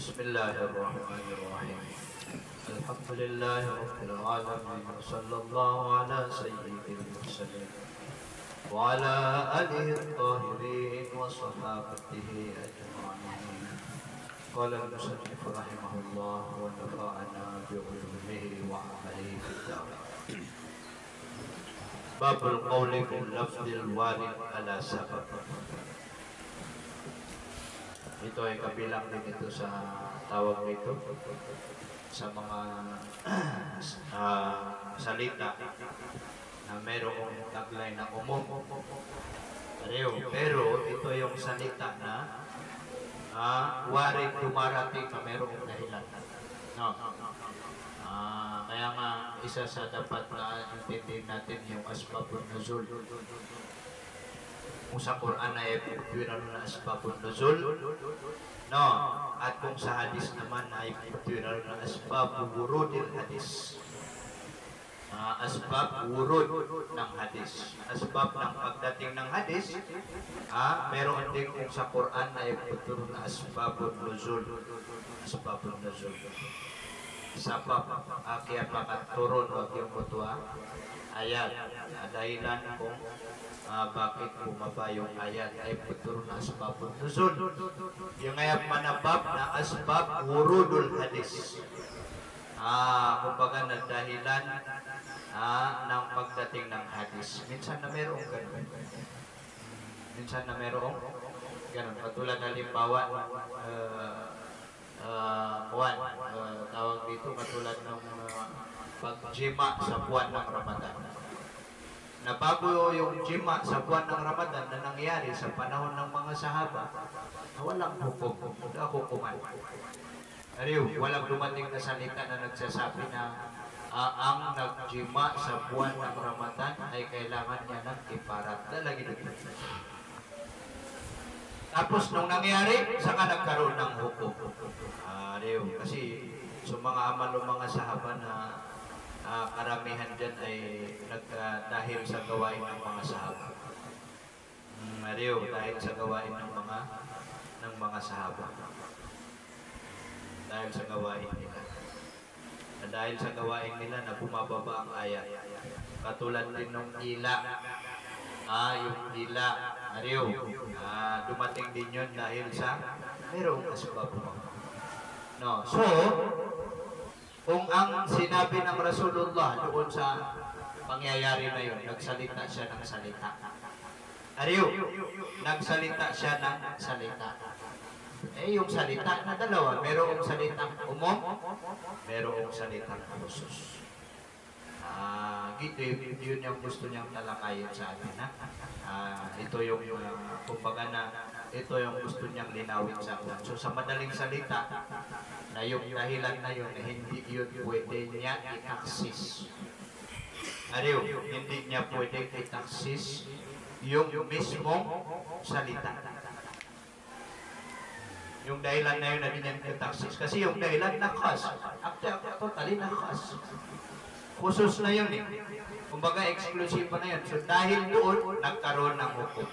بسم الله الرحمن الرحيم. الحمد لله رب العالمين وصلى الله على سيد المرسلين وعلى آله الطاهرين وصحابته أجمعين. قال المصنف رحمه الله ونفعنا بعلومه وعمله في الدارين. باب القول في اللفظ الوارد على سبب. Ito ay kabilang din ito sa tawag nito sa mga salita na merong taglay na umum. Pero ito yung salita na waring dumarating na merong dahilan. No. Kaya nga isa sa dapat na intindihin natin yung asbabun nuzul. Kung sa Quran ay pagtuwiran na asbabun nuzul, no, at kung sa hadis naman ay pagtuwiran na asbab wurudil hadis. Asbab wurud ng hadis, asbab ng pagdating ng hadis, meron din kung sa Quran ay pagtuwiran na asbabun nuzul, asbabun nuzul. Sabab kaya pakaturon wag yung mutwa ayat, dahilan kung bakit bumaba yung ayat ay pagturon na asbabun nuzul. Yung ayat manabab na asbab wurudul hadis, kumbaga nagdahilan ng pagdating ng hadis. Minsan na merong ganun, minsan na merong ganun. Katulad halimbawa tawag dito katulad ng pagjima sa buwan ng Ramadan. Na bago yung jima sa buwan ng Ramadan na nangyari sa panahon ng mga sahaba, na walang hukom, wala hukuman. Walang dumating na salita na nagsasabi na ang nagjima sa buwan ng Ramadan ay kailangan niya ng kiparat. Dalagi dito. Tapos nung nangyari, saka nagkaroon ng hukom. Kasi sa mga amal ng mga sahaba na karamihan dyan ay dahil sa gawain ng mga sahaba. Dahil sa gawain ng mga sahaba. Dahil sa gawain nila. Dahil sa gawain nila na bumababa ang ayat. Katulad din ng ila. Yung ila. Dumating din yun dahil sa merong asbab. No. So, kung ang sinabi ng Rasulullah doon sa pangyayari na yun, nagsalita siya ng salita. Nagsalita siya ng salita. Yung salita na dalawa, merong salitang umum, merong salitang khusus. Yun yung gusto niyang talakayin sa atin. Ito yung kumbaga na ito yung gusto niyang linawin sa atin. So sa madaling salita, na yung dahilan na yun, na hindi yun pwede niya i-access. Hindi niya pwede i-access yung mismong salita. Yung dahilan na yun na hindi niya i-access. Kasi yung dahilan nakas. Totally nakas. Khusus na yun eh. Kumbaga eksklusibo na yun. So dahil doon, nagkaroon ng hukom.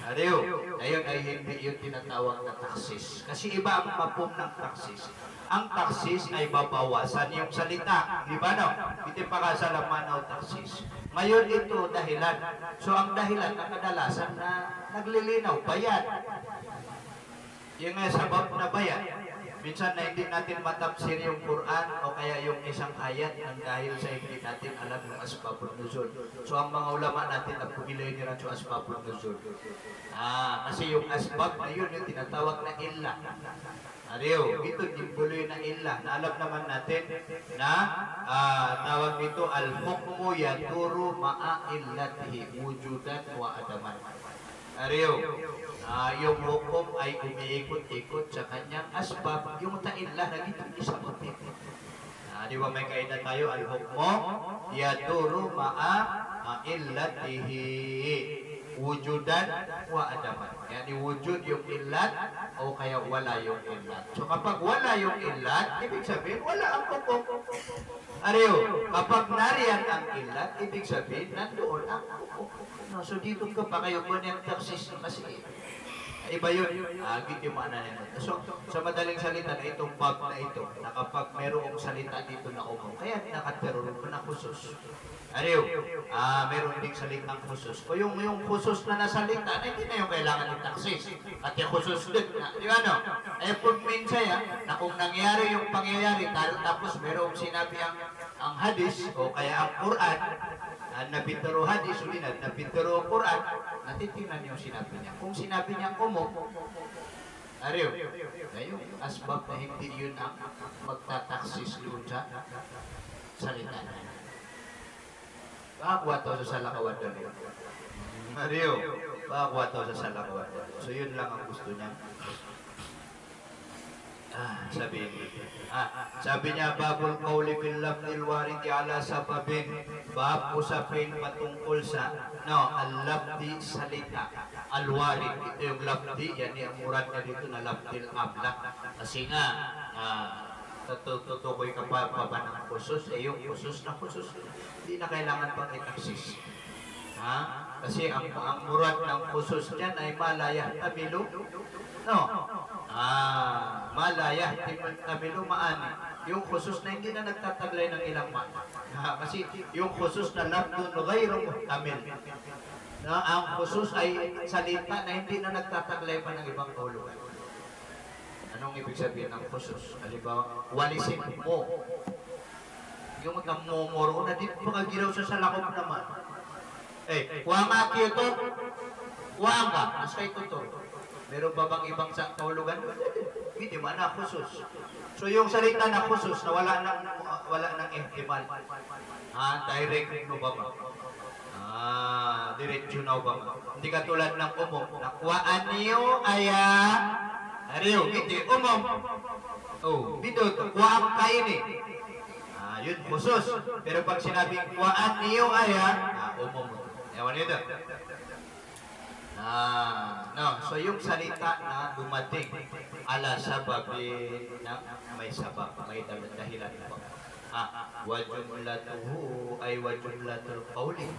Ayun ay hindi yun tinatawag na taksis. Kasi iba ang mapum ng taksis. Ang taksis ay babawasan yung salita. Diba no? Iti pakasalaman o taksis. Ngayon ito dahilan. So ang dahilan na kadalasan na naglilinaw, bayad. Yung sabab na bayad. Minsan na hindi natin matapsir yung Quran o kaya yung isang ayat ng dahil sa hindi natin alam yung asbabun nuzul. So ang mga ulama natin nagpumilay nila sa asbabun nuzul. Kasi yung asbab na yun yung tinatawag na illa. Ito yung buloy na illa. Na alam naman natin na tawag dito al-hukmu yaduru ma'a illatihi wujudan wa adaman. Yung hukom ay umiikot-ikot sa kanyang asbab, yung taillah na gitong isabot nito. Di ba may kaida tayo, al-hukmo yaduru ma'a illatihi wujudan wa adaman. Kaya ni wujud yung illat o kaya wala yung illat. So kapag wala yung illat, ibig sabihin wala ang hukom. Kapag nariyan ang illat, ibig sabihin nandoon ang hukom. So dito ka pa kayo connect taksis kasi Iba yun. Agit yung mana nila. So, sa madaling salita na itong bab na ito, na kapag merong salita dito na umo, kaya nakatero ko na khusus. Ariyo, meron ding salitang khusus. O yung khusus na nasalita, na hindi na yung kailangan ng taksis. At yung khusus din, di ba no? Eh, pag minsan na kung nangyari yung pangyayari, tapos merong sinabi ang hadis, o kaya ang Quran, napitero hadis, ulinat, napitero Quran, natitingnan yung sinabi niya. Kung sinabi niya umo, ariyo, na yung asbab na hindi yun ang magtataksis doon sa salita niya. Bakakuha to sa salakawan doon. Ariyo, bakakuha to sa salakawan doon. So yun lang ang gusto niya. Sabi niya, babul qawli fil lafdil waridi ala sababin, bab usapin patungkol sa al-lafdi salita, al-warid, ito yung lafdi, yan yung murad na dito na lafdil amla. Kasi nga, tutukoy ka pa ng khusus, yung khusus na khusus, hindi na kailangan pang itaksis. Kasi ang murad ng khusus dyan ay malayah tamilu, malayah tamilu maani. Yung khusus na hindi na nagtataglay ng ilang mana. Kasi yung khusus na lafdun ghayru muhtamil. Ang khusus ay salita na hindi na nagtataglay pa ng ibang kahulugan. Anong ibig sabihin ng khusus? Halimbawa, walisin mo. Yung magkamumuro na din makagiraw sa salakop naman. Kuha nga kito, kuha nga, nasa ito to. Meron ba bang ibang sa kahulugan? Hindi man na khusus. So yung salita na khusus na wala nang ihtimal. Direct no ba ba? Diretso na ba ba? Hindi katulad ng umom. Nakuhaan niyo aya ariyo, hindi umom. Bidot, kuhaan kain eh. Yun khusus. Pero pag sinabing kuhaan niyo aya, umom. Ewan nito. So yung salita na dumating ala sababin na may sabab, may dahilan po. Wajumlatuhu ay wajumlatul qawli,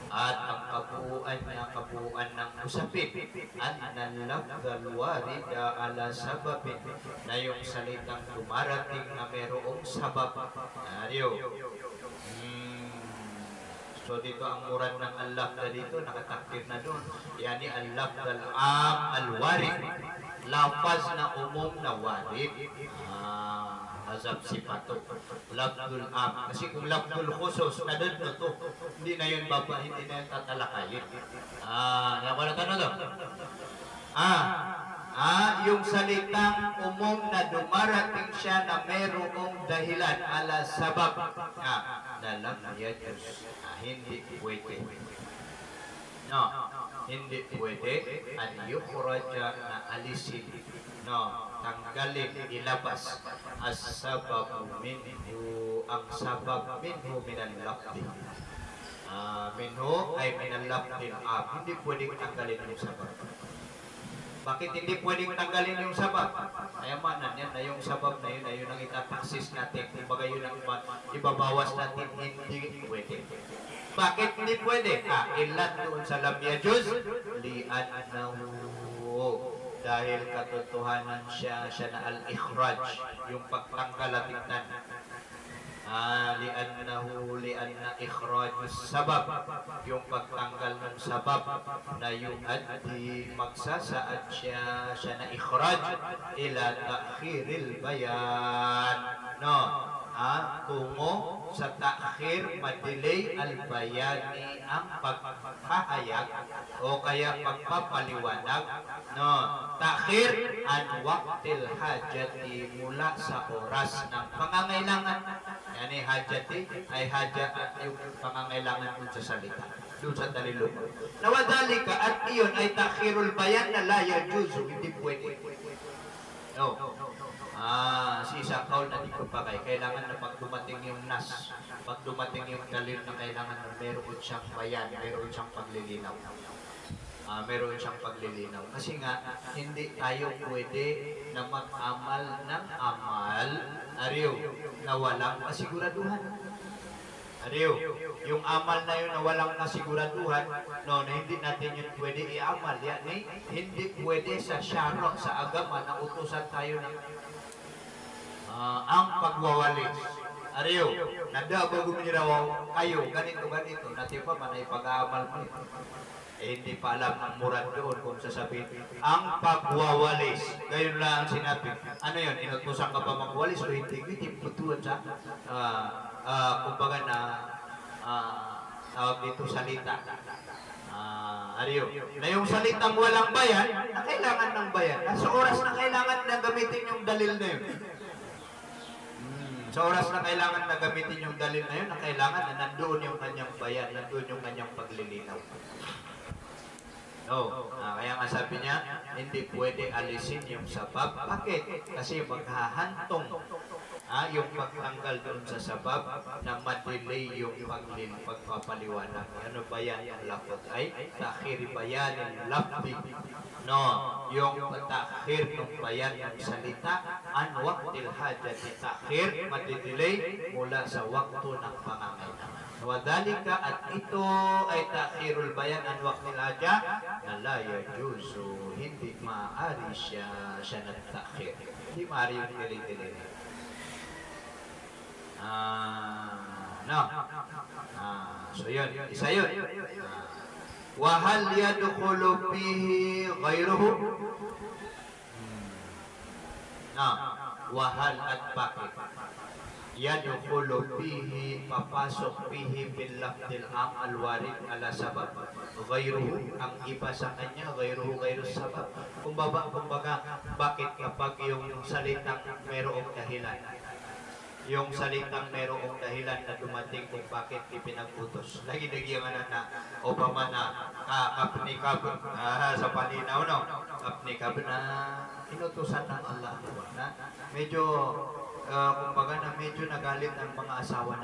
at ang kabuuan ng usapin, annal lafdhal warida ala sababin, na yung salitang dumarating na merong sabab. So dito ang murad ng al-lafdha dito, nakatakdir na doon. Yani al-lafdhal am al-warid, lafaz na umum na warid. Hazab sipato, lafdhul am. Kasi kung lafdhul khusus, nadad na to, hindi na yun baba, hindi na yun tatalakayin. Wala ka na doon. Yung salitang umum na dumarating siya na merong dahilan ala sabab, dalam yajus, hindi pwede. Hindi pwede an yukhraja na alisin, tanggalin, ilabas as-sabab minhu, ang sabab minhu minan lafdi. Minhu ay minan lafdi hindi pwedeng tanggalin yung sabab. Bakit hindi pwedeng tanggalin yung sabab? Ayamanan yan na yung sabab na yun ang itataksis natin. Kumbaga yun ang ibabawas natin, hindi pwede. Bakit hindi pwede? Ilan doon sa lam yajuz, li'annahu, dahil katotohanan siya na al-ikhraj, yung pagtanggal at tignan. Li'anna ikhrajus sabab, yung pagtanggal ng sabab na yung addi, magsasaad siya na ikhraj ila ta'khiril bayan, tungo sa ta'khir, madelay al-bayani, ang pagpahayag o kaya pagpapaliwanag, ta'khir an waqtil hajati, mula sa oras ng pangangailangan. Yani hajati ay yung pangangailangan dun sa salita, dun sa dalilungan. Nawadhalika, at iyon ay ta'khirul bayan na la yajuzu, hindi pwede. Si isang kaul na di ko pa kailangan na pag dumating yung nas, pag dumating yung dalil na kailangan na meron siyang bayan, meron siyang paglilinaw. Meron siyang paglilinaw. Kasi nga, hindi tayo pwede na mag-amal ng amal, na walang kasiguraduhan. Ariyo, yung amal na yun na walang kasiguraduhan, no, na hindi natin yun pwede i-amal. Yan, hindi pwede sa syaro, sa agama, na utusan tayo ng ang pagwawalis. Ariyo, nada ba gumiraw kayo, ganito, natipa man ay pag-aamal mo. Hindi pa alam ang murad doon kung sasabihin. Ang pagwawalis, gayon lang ang sinabi. Ano yun, inutusan ka pa magwalis o hindi? Hindi putuan sa, kumbaga na, tawag dito salita. Ariyo, na yung salitang walang bayan, na kailangan ng bayan. Sa oras na kailangan na gamitin yung dalil na yun. Sa oras na kailangan na gamitin yung dalil na yun, na kailangan na nandoon yung kanyang bayan, nandoon yung kanyang paglilinaw. No, kaya nga sabi niya, hindi pwede alisin yung sabab. Bakit? Kasi maghahantong yung pagtanggal doon sa sabab na ma-delay yung pagpapaliwanag. Ano ba yan? Ang lafot ay takhir bayan ng lafdi. No, yung takhir ng bayan ng salita an waqtil hajati takhir, madidelay mula sa waktu ng pangangailangan. Wadalika at ito ay takhirul bayan an waqtil haja na la yajuzu, hindi maaari siya nagtakhir. Hindi maaari yung delay. No. So yun, isa yun. Wahal yadkhulu fihi ghayruhu. Wahal at bakit? Yadkhulu fihi, papasok fihi bil lafdil am al warid ala sabab. Ghayruhu, ang iba sa kanya, ghayruhu sabab. Kumbaga, bakit kapag yung salitang merong dahilan? Yung salitang merong dahilan na dumating kung bakit ipinagputos. Lagi-lagi na o pa man na kapnikab sa palinaw, no? Kapnikab na inutusan ng Allah. Na medyo, kumbaga na medyo nagalit ang mga asawa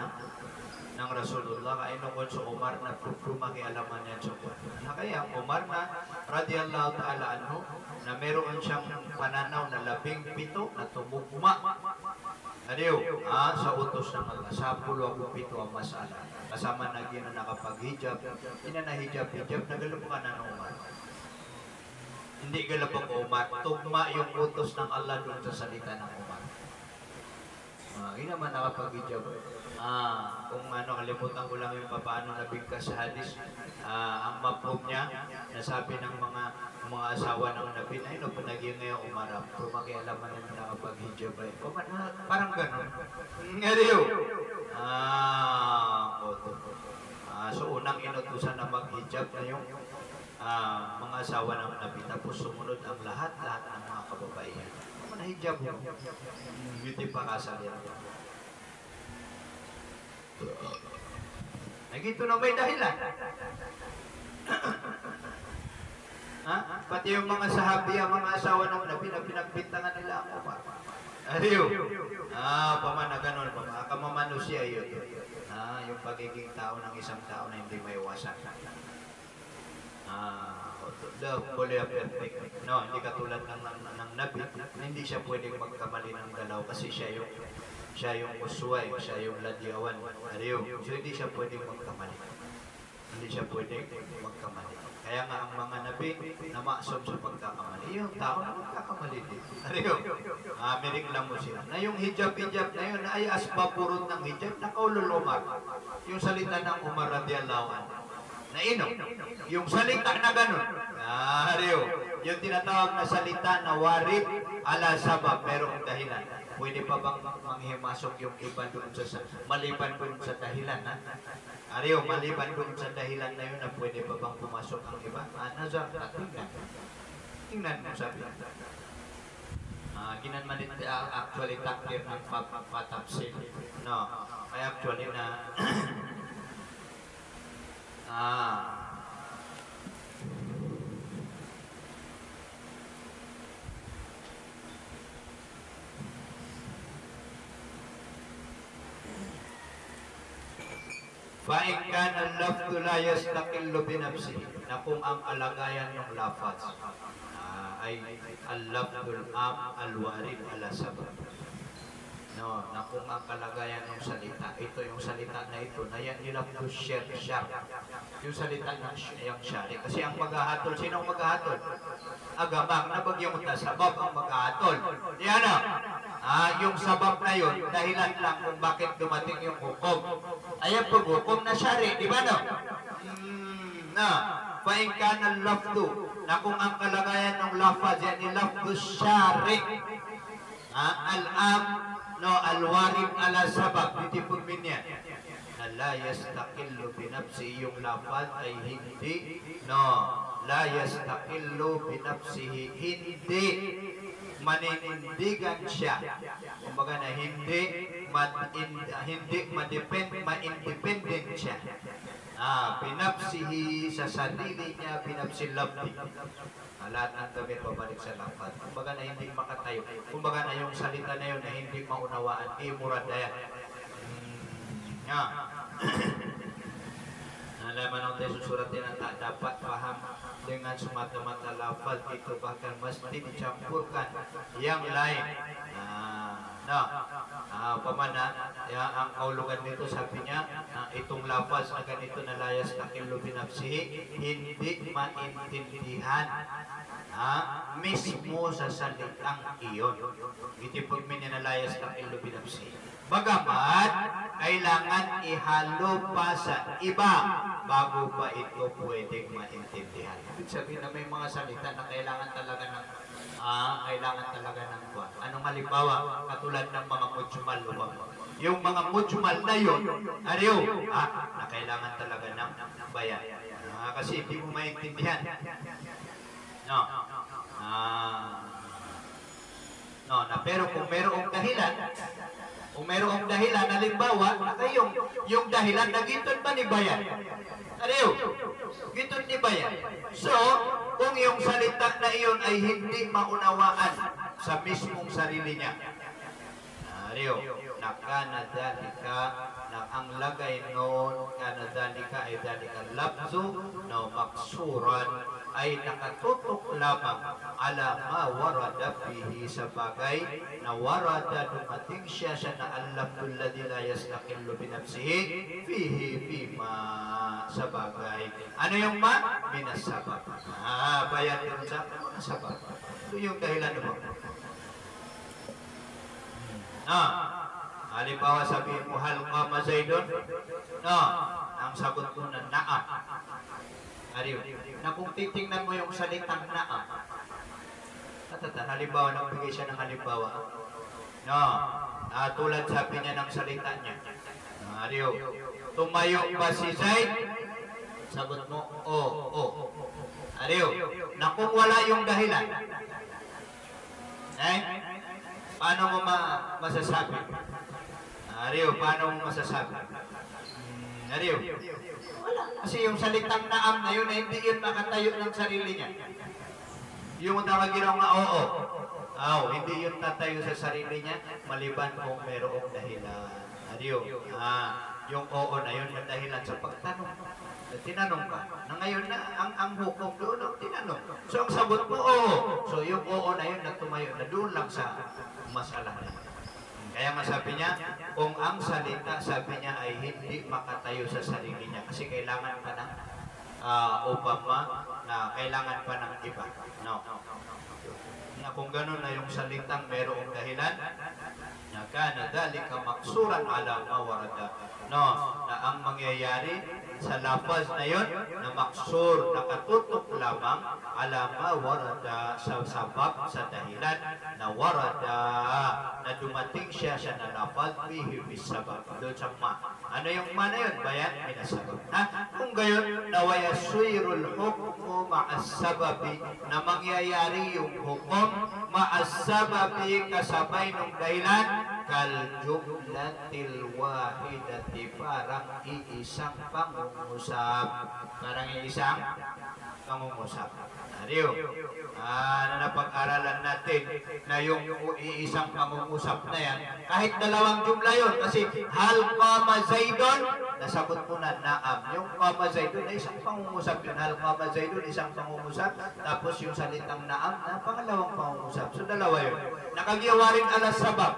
ng Rasulullah. Kaya nung sa Umar na kumakialaman niya sa buwan. Kaya ang Umar na radiyallahu ta'ala anhu, na meron siyang pananaw na 17 na tumugma. Adiyo, sa utos ng Allah, sa 17 ang masala. Kasama na gina nakapag-hijab, inanahijab, nagalap ka na ng Umar. Hindi galap ang Umar, tugma yung utos ng Allah doon sa salita ng Umar. Hindi naman nakapag-hijab. Kung kalimutan ko lang yung paano nabigkas sa hadis, ang mapog niya, nasabi ng mga asawa ng Nabi na ino, panaging ngayon umarap, pumakialaman naman nakapag-hijab ay. Parang gano'n. Ngariyo. So unang inutusan na mag-hijab na yung mga asawa ng Nabi, tapos sumunod ang lahat ng mga kababaihan. Hijab mo. Beauty pa kasal yan. Nagito na may dahilan. Pati yung mga sahabi, ang mga asawa ng Nabi na pinagbintangan nila ang Umar. Ariyo. Paman na ganun. Kamamano siya yun. Yung pagiging tao ng isang tao na hindi may iwasan. Boleh perfect. No, hindi katulad ng Nabi, hindi siya pwedeng magkamali ng dalaw kasi siya yung usway, siya yung ladyawan. Ariyo. So hindi siya pwedeng magkamali. Hindi siya pwedeng magkamali. Kaya nga ang mga Nabi na maksum sa pagkakamali, yung tao na magkakamali din. Ariyo. Merik lang mo sila. Na yung hijab na yun, ay asbapurot ng hijab, nakaulul Umar. Yung salita ng Umar radiyallahu anhu. Na yung salita na gano'n. Ariyo, yung tinatawag na salita na warid ala sabab, merong dahilan. Pwede pa bang manghimasok yung iba doon sa maliban doon sa dahilan? Ariyo, maliban doon sa dahilan na yun na pwede pa bang pumasok ang iba? Nazar, tingnan mo sabi. Ginanmanit actually takdir ng patapsil. No, kaya actually na Fa'in kana al-lafdu la yastaqillu binafsihi, na kung ang alagayan ng lafaz ay al-lafdul am al-warid ala sabab. No, na kung ang kalagayan ng salita, ito yung salita na ito, na yan nila to share. Yung salita ng yung share. Kasi ang maghahatol, sinong maghahatol? Agamang na bagyong sabab ang maghahatol. Yan na. Yung sabab na yun, dahilan lang kung bakit dumating yung hukom. Ayan po, hukom na share, di ba no? Fain ka ng lafdu, na kung ang kalagayan ng lafaz, yan ni lafdu share. Al-am, no, al-warid ala sabab, ditipun minyan. Na la yastakillu binafsi, yung lafaz ay hindi, no, la yastakillu binafsihi, hindi maninindigan siya. Kumbaga na hindi ma-independent siya. Binafsihi sa sarili niya, binafsi labdi. Lahat ng damit pabalik sa lafaz. Kumbaga na hindi makatayo. Kumbaga na yung salita na yun na hindi maunawaan. Murad na yan. Nalaman ang tayo susuratin na dapat paham dengan semata-mata lafaz itu, bahkan mesti dicampurkan yang lain. Pamana, ang kaulugan nito sabi niya, itong lafaz na ganito na layas takillu binafsihi, hindi maintindihan mismo sa salitang iyon. Itipag minya na layas takillu binafsihi. Bagamat, kailangan ihalo pa sa iba bago pa ito pwedeng maintindihan. Ibig sabihin na may mga salita na kailangan talaga ng kuwan. Anong halimbawa? Katulad ng mga mujmal. Yung mga mujmal na yun, na kailangan talaga ng bayan. Kasi hindi mo maintindihan. Pero kung merong dahilan, halimbawa, yung dahilan na giton ba ni bayan? Giton ni bayan. So, kung yung salita na iyon ay hindi maunawaan sa mismong sarili niya, nakanadalika, na ang lagay noon, kanadalika ay dalika labzu, na maksuran, ay nakatutok lamang ala ma warada fihi, sa bagay na warada dumating siya na al-lafdul ladzi la yastaqillu binafsihi fihi fima, sa bagay. Ano yung ma? Minasabab. Bayan yun sa sabab. Ito yung dahilan mo. Halimbawa sabihin mo, hal qama Zaidun? Ang sagot mo na na'am. Na kung titingnan mo yung salitang na'am, halimbawa, nagbigay siya ng halimbawa. Tulad sabi niya ng salita niya. Tumayo ba si Zaid? Sagot mo, oo. Na kung wala yung dahilan, paano mo masasabi? Paano mo masasabi? Wala. Kasi yung salitang naam na yun, hindi yun makatayo ng sarili niya. Yung tawagin nga oo. Hindi yun tatayo sa sarili niya, maliban kung merong dahilan. Yung oo na yun, yung dahilan sa pagtanong. Tinanong ka. Na ngayon na, ang hukom doon ang tinanong. So ang sagot mo, oo. So yung oo na yun, nagtumayo na doon lang sa masala na yun. Kaya masabi niya, kung ang salita, sabi niya, ay hindi makatayo sa sarili niya. Kasi kailangan pa ng Obama, na kailangan pa ng iba. Na kung gano'n na yung salitang merong dahilan, na kana dalika maksuran ala mawarada. Na ang mangyayari sa lafaz na yon, na maksur, nakatutok lamang ala mawarada, sa sabab, sa dahilan na warada, na dumating siya na lafaz bihi bisabab, doon sa ma. Ano yung ma na yun? Bayan, minasabab. Kung gayon, na wayaswirul hukmu ma'as-sababi, na mangyayari yung hukom ma'as-sababi, kasabay ng dahilan, kal jumlatil wahidati, parang iisang pangungusap. Parang iisang pangungusap. Na napag-aralan natin na yung iisang pangungusap na yan, kahit dalawang jumla yun, kasi hal qama Zaidun, nasagot mo na naam. Yung qama Zaidun na isang pangungusap yun. Hal qama Zaidun, isang pangungusap. Tapos yung salitang naam na pangalawang pangungusap. So dalawa yun. Nakagyawa rin alas sabab.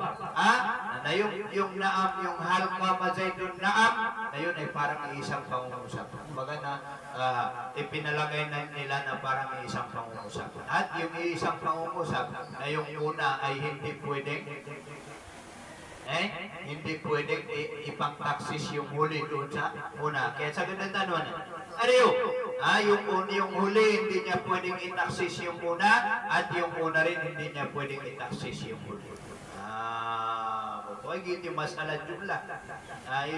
na yung naam, yung halqa mazaidun naam, na yun ay parang isang pangungusap. Kumbaga na ipinalagay na nila na parang isang pangungusap. At yung isang pangungusap na yung una ay hindi pwedeng ipang-taxis yung huli doon sa una. Kaya sa ganun tanong, yung huli hindi niya pwedeng i-taxis yung una at yung una rin hindi niya pwedeng i-taxis yung huli. Ay giti masalah jumlah.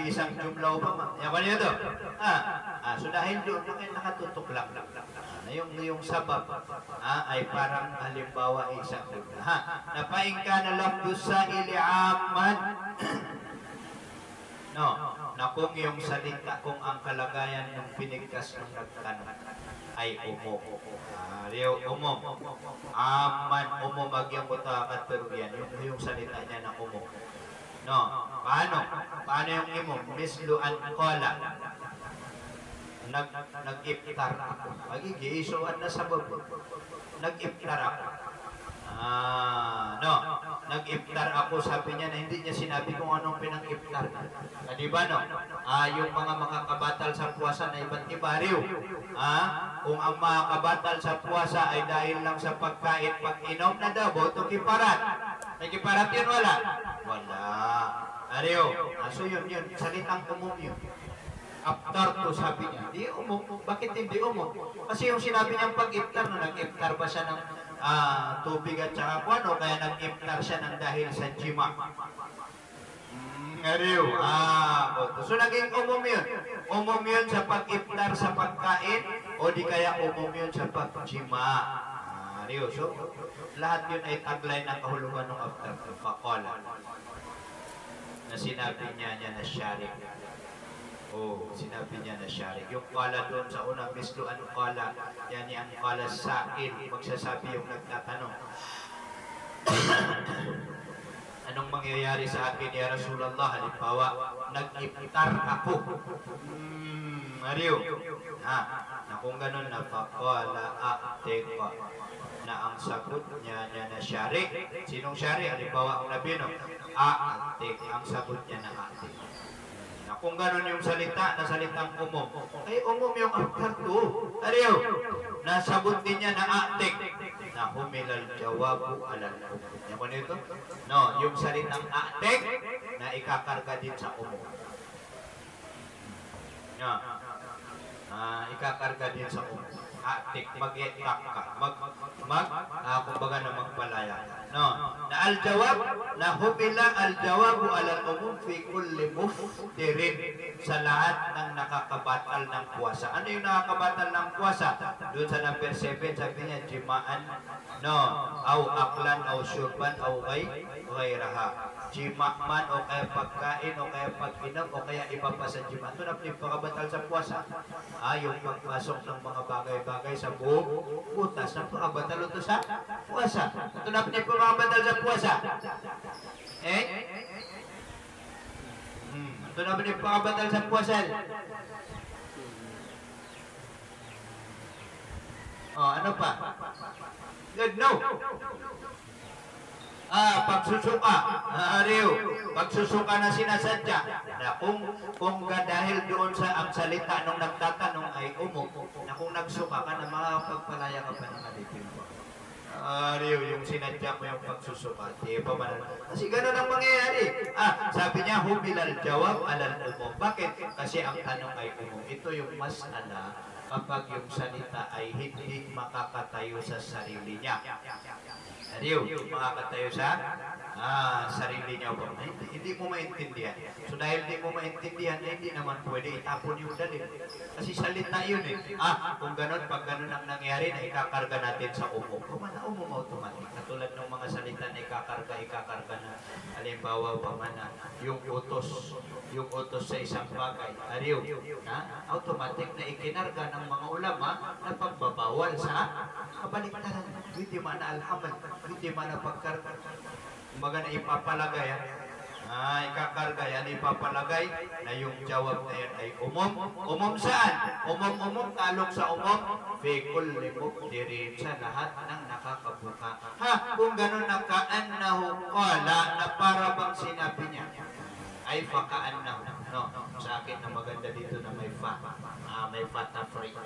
Isang jumlah pa. Yan ba niyo to? So dahil doon nakatutok lang. Yung sabab ay parang halimbawa isang jumlah. Napaingka na lafdus sa ili'aman. No, na kung yung salita, kung ang kalagayan ng pinigkas ng nagtanong ay umum. Umum. Aman, umum bagyang mutakat peruvian. Yung salita niya na umum. No, paano? Paano yung imum? Mislu an kola. Nag-iftar ako. Magigiisuan na sa babo. Nag-iftar ako. No, nag-iftar ako, sabi niya na hindi niya sinabi kung anong pinang-iftar. Diba no? Yung mga kabatal sa puwasa na iba't iba riw. Kung ang mga kabatal sa puwasa ay dahil lang sa pagkain, pag-inom na daw, botong kiparat. May kiparat yun wala? Wala. Ariyo. So yun, salitang umum yun. After to, sabi niya. Di umum. Bakit hindi umum? Kasi yung sinabi niyang pag-iftar, no, nag-iftar ba siya ng tubig at saka kwan, o kaya nag-iftar siya ng dahil sa jima? Ariyo. So naging umum yun. Umum yun sa pag-iftar sa pagkain, o di kaya umum yun sa pag-jima. Ariyo. So, lahat yun ay taglay ng kahulugan ng after to, pakola. Na sinabi niya na sharing. Sinabi niya na sharing. Yung kala doon sa unang mislo, anong kala? Yan yung kala sa'il. Magsasabi yung nagtatanong. Anong mangyayari sa akin, ya Rasulullah? Halimbawa, nag-iftar ako. Ariyo. Na kung ganun na pakola, teka. Na ang sagot niya na sharing. Sinong sharing? Halimbawa, ang nabi, no? Ang sagot niya na ate. Kung gano'n yung salita na salitang umum, ay umum yung after to. Ariyo, nasagot din niya na atik na humilal jawabu alal umum. Yan mo nito? No, yung salitang atik na ikakarga din sa umum. Ikakarga din sa umum. Atik, mag-itak ka. Kumbaga na magpalaya. No, na al-jawab, na humila al-jawabu alal umum fi kulli muftirin, sa lahat ng nakakabatal ng puwasa. Ano yung nakakabatal ng puwasa? Doon sa number 7, sabi niya, jimaan, no, au aklan, au syurban, au ghairaha. Jima man, o kaya pagkain, o kaya pag-inom, o kaya iba pa sa jima. Ito na pagkabatal sa puwasa. Yung pagpasok ng mga bagay-bagay sa butas. Napakabatal ito sa puwasa. Ito na pagkabatal sa puwasa. Ito na pagkabatal sa puwasa. Ano pa? Good, no. Pagsusuka. Ariyo. Pagsusuka na sinasadya. Na kung dahil doon sa ang salita nung nagtatanong ay umum, na kung nagsuka ka na makapagpalaya ka pa ng alipin mo. Ariyo, yung sinadya mo yung pagsusuka. Di pa man. Kasi gano'n ang mangyayari. Sabi niya, humilal jawab alal umum. Bakit? Kasi ang tanong ay umum. Ito yung masala kapag yung salita ay hindi makakatayo sa sarili niya. Ariyo, makakatayo sa sarili niya po. Hindi mo maintindihan. So dahil hindi mo maintindihan, hindi naman pwede itapon yung dalil. Kasi salita yun eh. Kung ganun, pag ganun ang nangyari, na ikakarga natin sa umum. Pamana umum automatic. Katulad ng mga salita na ikakarga na. Halimbawa, pamana, yung utos sa isang bagay. Ariyo, automatic na ikinarga ng mga ulama na pagbabawal sa kabaliktaran. Hindi man na alhamad. Hindi man na pagkarga. Kumbaga na ipapalagay. Ikakarga yan, ipapalagay na yung jawab na yan ay umum. Umum saan? Umum talok sa umum. Fikul limok dirin sa lahat ng nakakabuka. Kung ganun na kaannahu qala na para bang sinabi niya ay fakaannahu. No, sa akin na maganda dito na may fa. May fata free.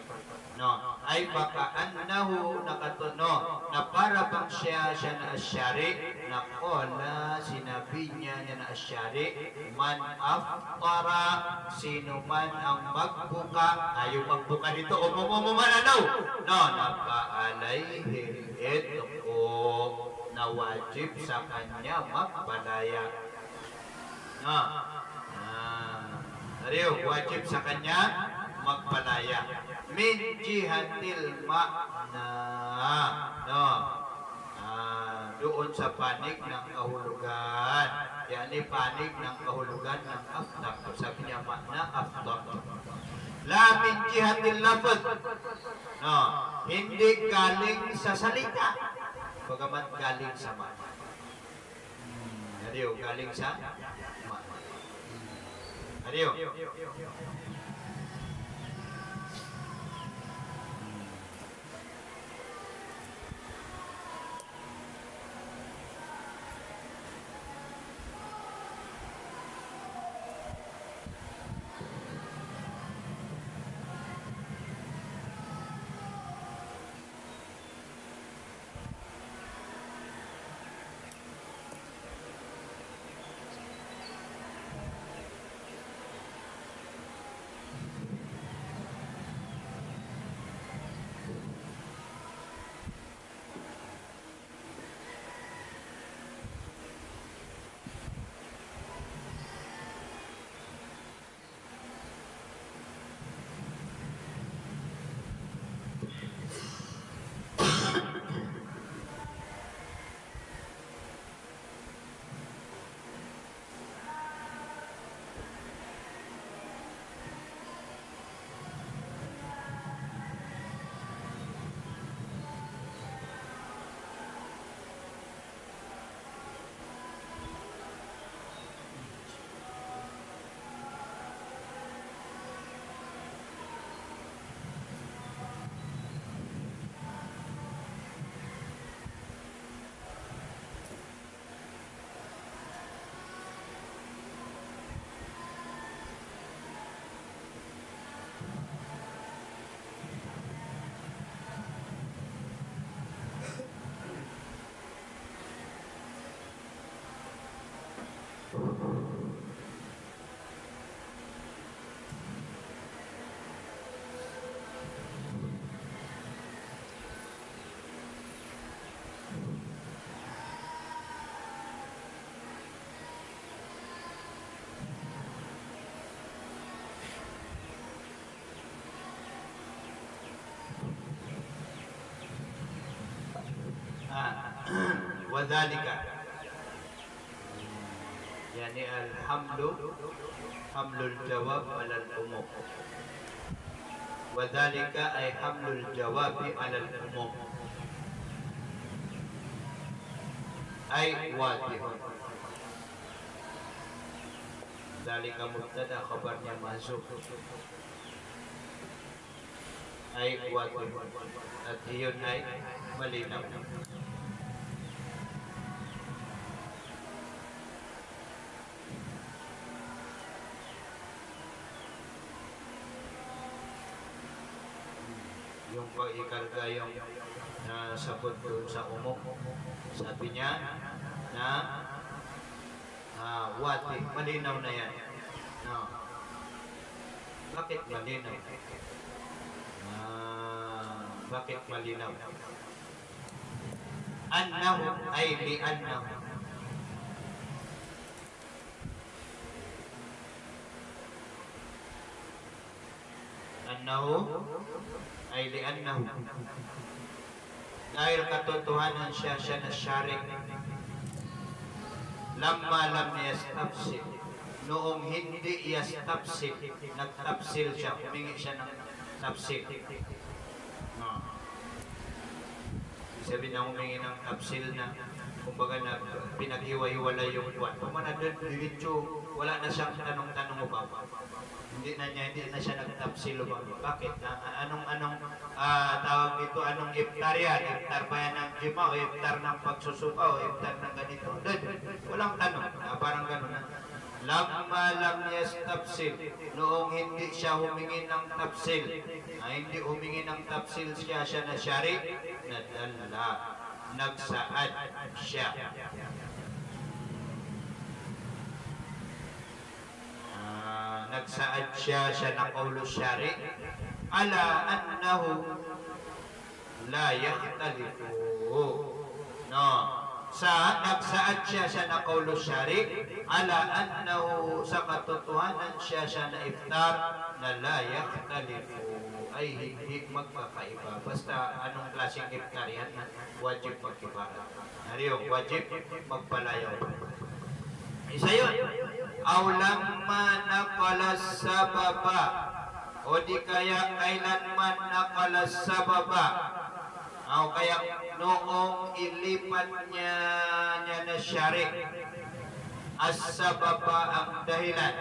No, ay fakaannahu nakatuno na para bang siya na asyari na qala sinabi niya na asyari man aftara sino man ang magbuka ayaw magbuka dito umumuman ano no napaalayhi ito na wajib sa kanya magbalaya no wajib sa kanya magbalaya min jihatil makna no doon sa panig ng kahulugan yani panig ng kahulugan ng aftar sabi niya makna aftar la min jihatil lafaz no hindi galing sa salita bagamat galing sa makna galing sa makna wadhalika yani hamlul jawab alal umum wadhalika ay hamlul jawabi alal umum ay wadihun dhalika mubtada khabarnya masuk ay wadihun at iyon ay malinaw yung pag-ikarga yung sabot doon sa umok sabi niya na wati malinaw na yan no. Bakit malinaw? Bakit malinaw? Annahu ay li annahu ay li'annahu dahil katotohanan siya na syari lamma lam yastafsil noong hindi yastafsil nagtafsil siya humingi siya ng tafsil sabi na humingi ng tafsil na kumbaga na pinag-iwa-iwalay yung buwan. Kung doon, diretso, wala na siyang tanong-tanong o ba? Hindi na siya nagtapsil o ba? Bakit? Tawag ito, anong iftar yan? Iftar ba yan ng jima o iftar ng pagsusuka o iftar ng ganito? Doon, walang tanong. Parang gano'n na. Lamma lam yastapsil, noong hindi siya humingi ng tapsil, hindi humingi ng tapsil siya na syari, nadala, nagsaad siya. Nagsaad siya na qawlu syari, ala annahu la yakhtalifu. No. Nagsaad siya na qawlu syari, ala annahu sa katotohanan siya na iftar na la yakhtalifu, ay hindi magkakaiba. Basta anong klaseng iftar yan, wajib magkibara. Nariyo, wajib magpalayaw. Isa yun. Aw lamma naqala sababa, o di kaya kailanman naqala sababa, o kaya noong ilipat niya na syari as-sababa ang dahilan,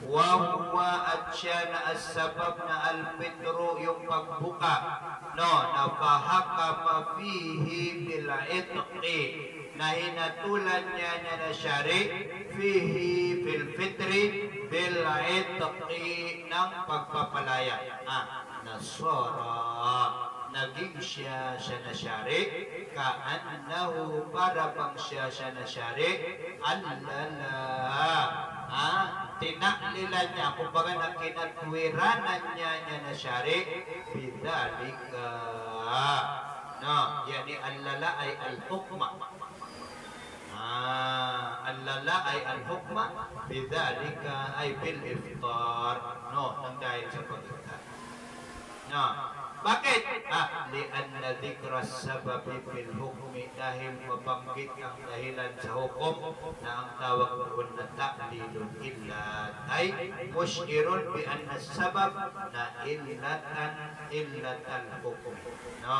wa huwa at siya na as-sabab na al-fitru yung pagbuka, no, nafahakama fihi bil itqi, na hinatulan niya na syari fihi bil fitri bil itqi ng pagpapalaya. Nasara, naging siya na syari, kaannahu para bang siya na syari, allala, tinaklilan niya, kumbaga na kinatwiranan niya na syari, bidalika, no, yani allala ay al-hukma, allala ay al-hukma, bidalika ay bil-iftar, no, nang dahil sa pag-iftar. No. Bakit? Lianna dhikra sababi bil hukmi, dahil mabanggit ang dahilan sa hukom na ang tawag doon na ta'lilul illat ay mushirun bi anna sabab na illatal hukum. No.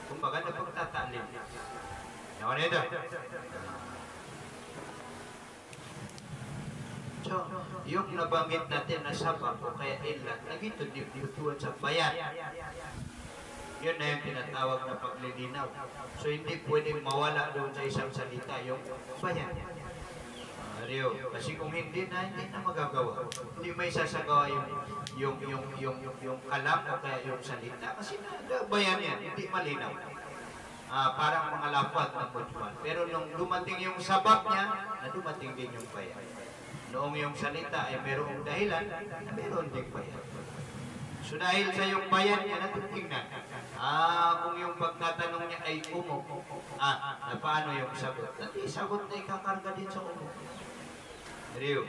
Kumbaga na pagtatalil. Ano ito? So, yung nabanggit natin na sabab o kaya illat, nagito dibutuan sa bayan. Yun na yung tinatawag na paglilinaw. So, hindi pwedeng mawala doon sa isang salita yung bayan. Kasi kung hindi na magagawa. Hindi may sasagawa yung kalam o kaya yung salita. Kasi bayan yan, hindi malinaw. Parang mga lapad na mutwal. Pero nung dumating yung sabab niya, na dumating din yung bayan. Noong yung salita ay mayroong dahilan, na mayroon din bayan. So dahil sa yung bayan niya, natutingnan. Kung yung pagtatanong niya ay umo, na paano yung sagot? Dati sagot na ikakarga din sa umo. Rio,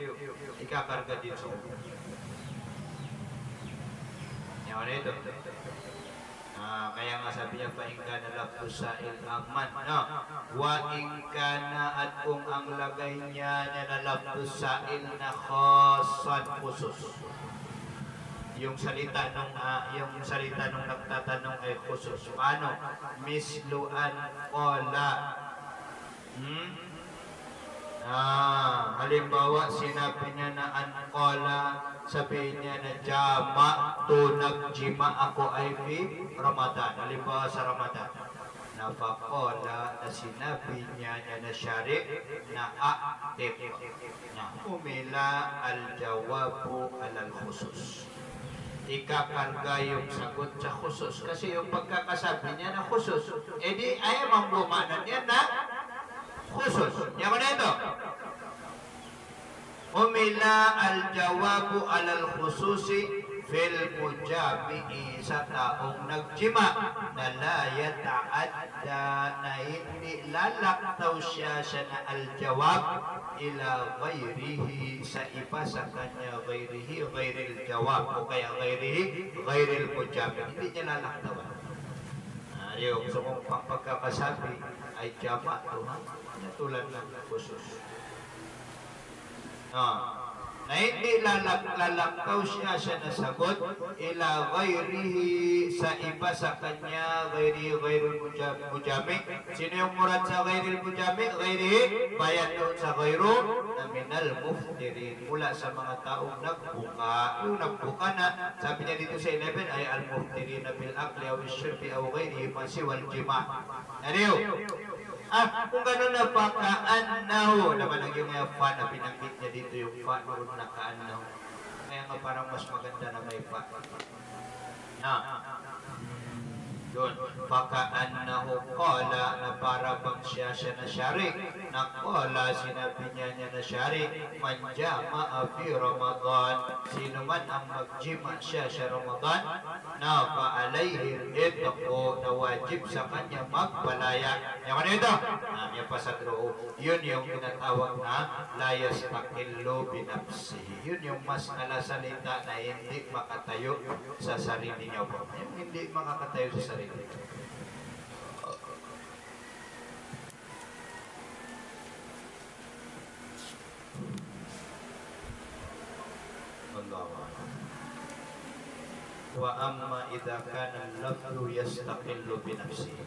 ikakarga din sa umo. Yan ito. Kaya nga sabi niya, paingka na lapos sa ilaman, no? Wa ingka na, at kung ang lagay niya na lapos sa il na khosan khusus. Yung salita nung nagtatanong ay khusus. Paano? Misluan kola. Halimbawa, sinabi niya na ankola, sabihin niya na jama, nagjima ako ay fi Ramadan. Halimbawa sa Ramadan, nafakola, na sinabi niya na syari, na aktif, na umila al-jawabu alal khusus. Ikakarga yung sagot sa khusus. Kasi yung pagkakasabi niya na khusus, edi ay mambumanan niya na khusus. Yan mo na ito. Umila al-jawabu alal khususi fil mujabi'i, sa taong nagjima na la yata'adda, na hindi lalaktaw siya na al-jawab ila ghairihi, sa iba sa kanya, ghairihi, ghairil jawab, o kaya ghairihi, ghairil mujabi, hindi niya lalaktawan. Yung so kung pagkakasabi ay jama, tulad ng khusus. na hindi lalakaw siya nasagot ila ghairihi sa iba sa kanya ghairul mujami. Sino yung murad sa ghairul mujami? Ghairihi, bayan doon sa ghairu na minal muftirin, mula sa mga taong nagbuka. Yung nagbuka na, sabi niya dito sa 11 ay al-muftirin bil akli aw shirbi aw ghairihi masiwal jima. Ano kung gano'n na pa, kaanaw. Naman ang yung fa na pinanggit niya dito yung fa noon na kaanaw. Kaya nga parang mas maganda na may fa. Doon, pakaanahu qala na para bang siya na syari. Na qala, sinabi niya na syari, man jama'a fi Ramadan, sino man ang magjima siya Ramadan, na paalayhi itako, na wajib sa kanya magbalaya. Yung ano ito? Yung pasadro, yun yung tinatawag na layas takillo binapsihi. Yun yung mas nalasalita na hindi makatayo sa sarili niya. Yung hindi makakatayo sa sarili. Wa amma idza kana al-lafzu yastaqillu bi nafsihi.